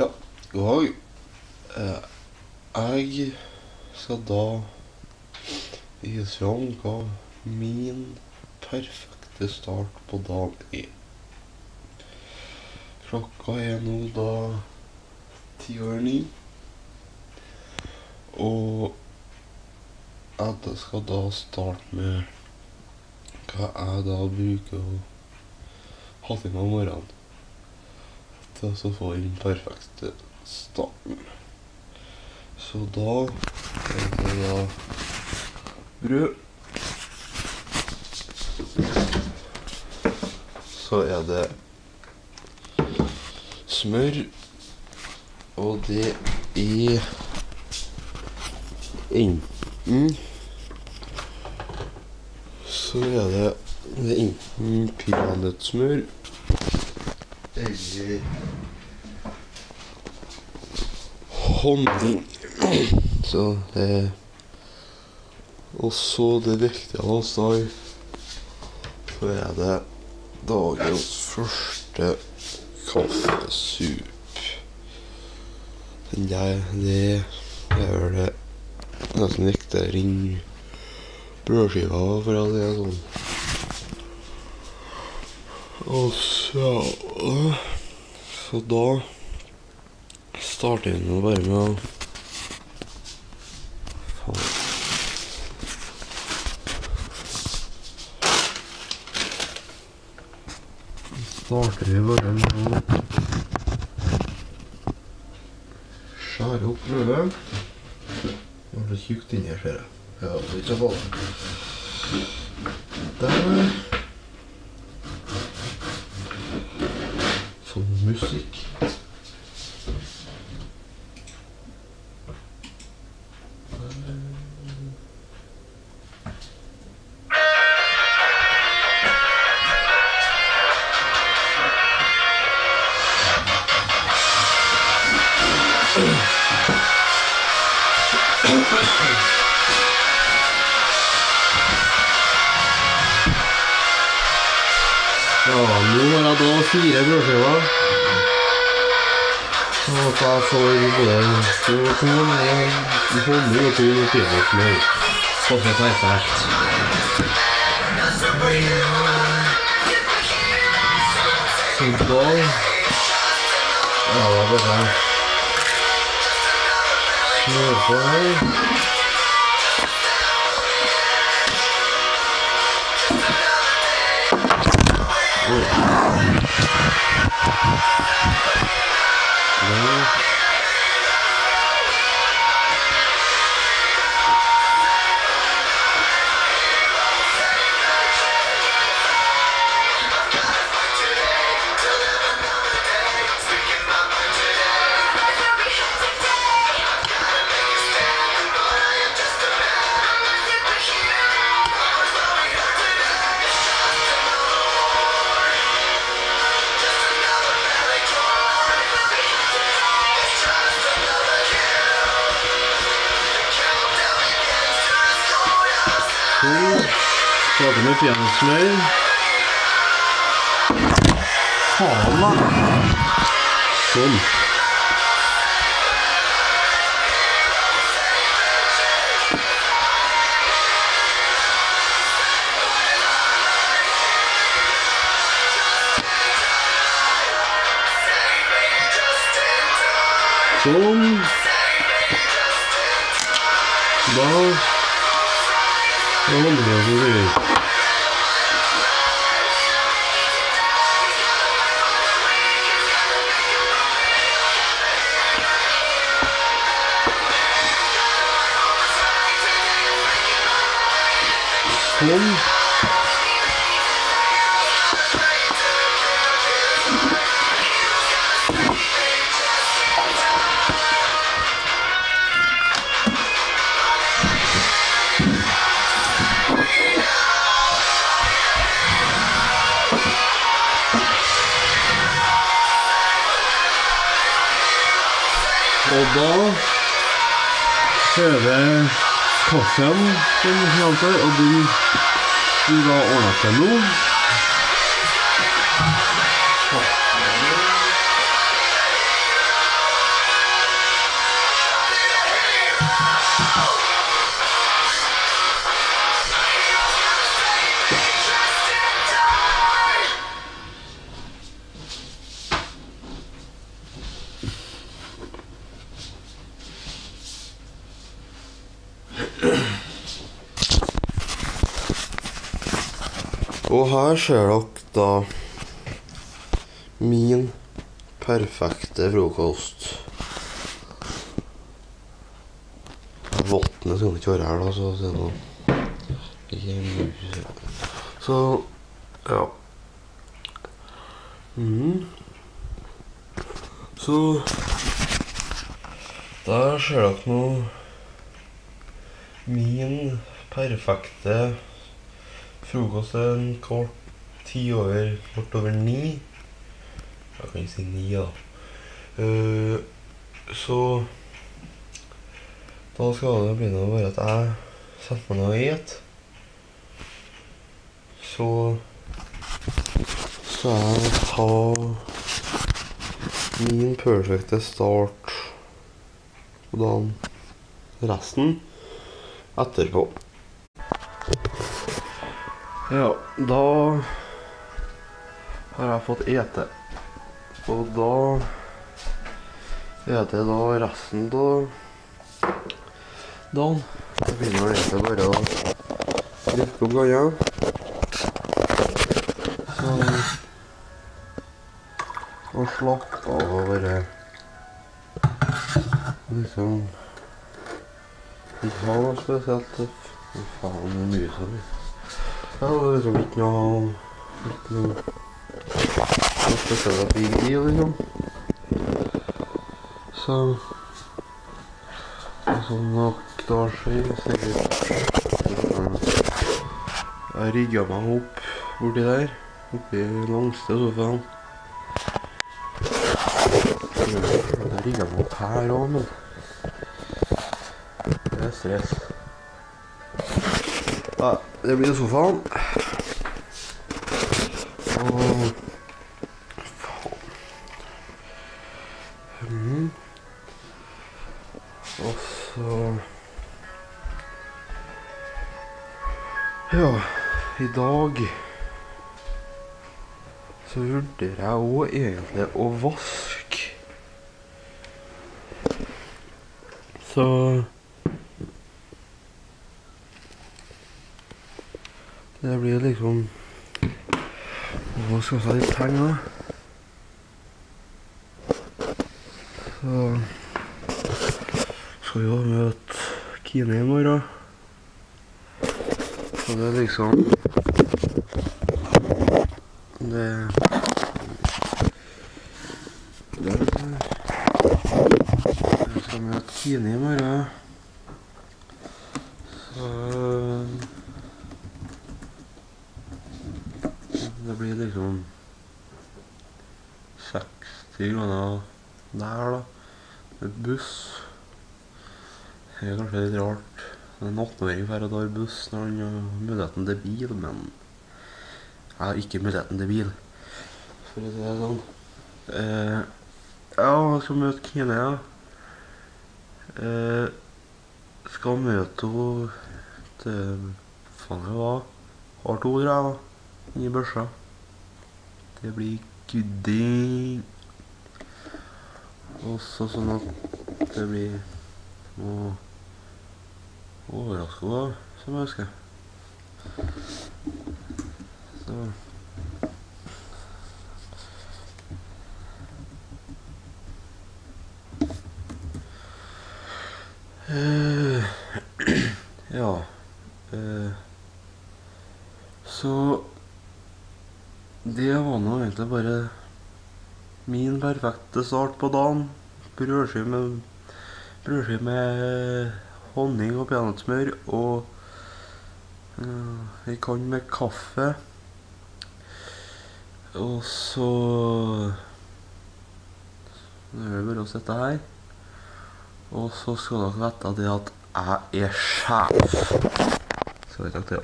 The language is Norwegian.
Ja, god dag. Jeg skal da vise fram hva min perfekte start på dagen er. Klokka er nå da 9:10, og jeg skal da starte med hva jeg da bruker å ha til meg om morgenen, til å få den perfekte starten. Så da er det da brød, så er det smør, og det er enten så er det enten peanøttsmør eller honning. Så det, og så det viktige av oss da, så er det dagens første kaffesup. Det er vel det nesten viktigere enn brødskiva, for å si det sånn. Og så da starter vi bare med å skjære opp brødet. Det var så tjukt inni her, ser jeg. Ja, det er ikke så farlig. Der. Sånn musikk. Ja, nå har jeg da 4 brødskiver. Så håper jeg får både 2 honning og 2 peanøttsmør. Passer perfekt. Så da det bare smør på her. Starter med peanøttsmør. Faen da! Sånn. Sånn. Da holder det å bli. Sånn. Og da prøver kaffen som heter, og du da ordner seg nå. Og her ser dere da min perfekte frokost. Vattnet skal ikke være her da, så det er noe ikke mye. Så, ja. Så, der ser dere nå min perfekte frokost er en kvart over 9. Jeg kan ikke si 9 da. Så da skal det begynne å være at jeg setter meg ned og et. Så skal jeg ta min perfekte start på dagen, resten etterpå. Ja, da har jeg fått ete. Og da eter jeg da resten av dagen. Jeg begynner å ete bare å drikke opp gangen. Så og slappe av og bare liksom ikke ha noe spesielt. Faen, det mye så mye. Ja, det er liksom ikke noe spesielt big deal, liksom. Så sånn nok da skjer sikkert. Jeg rigget meg opp borti der, oppi langste sofaen. Jeg rigget meg opp her også, men det er stress. Ja, det blir sofaen. Og faen. Og så ja, i dag så vurderer jeg også egentlig å vaske. Så det blir liksom å skaffe seg litt penger. Så skal vi jo møte Kine i morgen. Så det er liksom jeg skal møte Kine i morgen. Så det blir liksom 60 kroner der da, med buss. Det er kanskje litt rart. Det er en 18-åring for å ta buss når han har muligheten til bil, men jeg har ikke muligheten til bil, for å si det sånn. Ja, jeg skal møte Kine, ja. Skal møte henne til, faen det var, 2:30 tror jeg da, i børsa. Det blir gudding. Også sånn at det blir noe overraskende da, som jeg husker. Så ja, så det var nå egentlig bare min perfekte start på dagen. Brødskive med honning og peanøttsmør og en kann med kaffe. Og så nå er det bare å sitte her. Og så skal dere vite det at jeg er sjef. Så vet dere det.